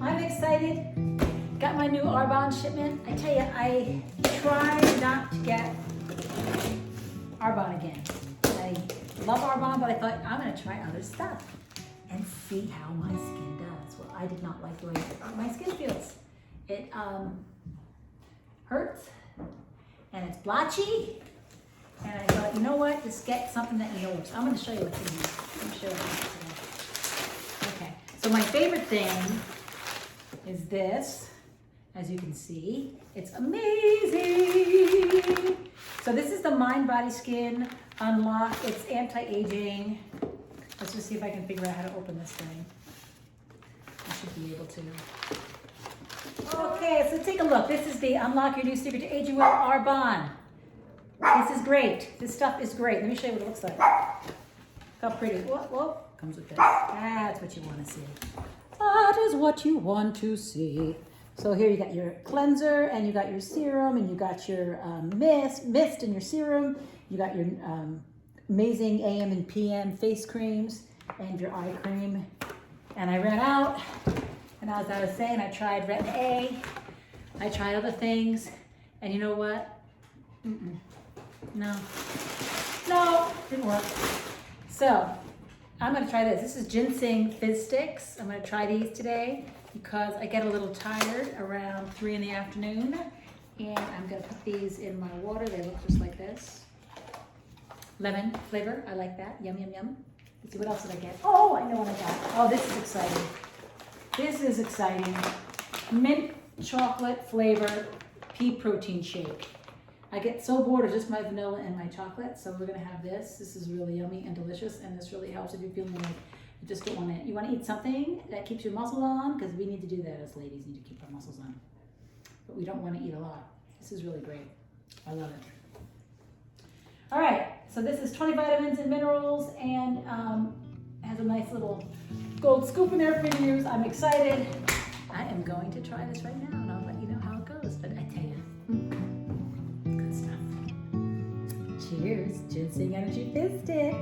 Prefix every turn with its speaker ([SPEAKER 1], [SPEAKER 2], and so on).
[SPEAKER 1] I'm excited. Got my new Arbonne shipment. I tell you, I tried not to get Arbonne again. I love Arbonne, but I thought I'm gonna try other stuff and see how my skin does. Well, I did not like the way my skin feels. It hurts and it's blotchy. And I thought, you know what? Just get something that you know works. I'm gonna show you what's in here. Let me show you what's in here. Okay, so my favorite thing is this. As you can see, it's amazing. So this is the Mind Body Skin Unlock. It's anti-aging. Let's just see if I can figure out how to open this thing. I should be able to. Okay, so take a look. This is the Unlock Your New Secret to Aging Well Arbonne. This is great. This stuff is great. Let me show you what it looks like. Look how pretty. Whoa, comes with this. That's what you want to see. That is what you want to see. So here you got your cleanser, and you got your serum, and you got your mist in your serum. You got your amazing AM and PM face creams and your eye cream. And I ran out, and as I was saying, I tried Retina-A. I tried other things, and you know what? No, didn't work. So I'm gonna try this. This is ginseng fizz sticks. I'm gonna try these today because I get a little tired around 3 in the afternoon. And I'm gonna put these in my water. They look just like this. Lemon flavor, I like that. Yum, yum, yum. Let's see, what else did I get? Oh, I know what I got. Oh, this is exciting. This is exciting. Mint chocolate flavor pea protein shake. I get so bored of just my vanilla and my chocolate, so we're gonna have this. This is really yummy and delicious, and this really helps if you're feeling like you just don't want to. You want to eat something that keeps your muscles on, because we need to do that as ladies. Need to keep our muscles on, but we don't want to eat a lot. This is really great. I love it. All right, so this is 20 vitamins and minerals, and has a nice little gold scoop in there for you to use. I'm excited. I am going to try this right now, and I'll let you know how it goes. But I tell you. Cheers, ginseng energy fizz stick.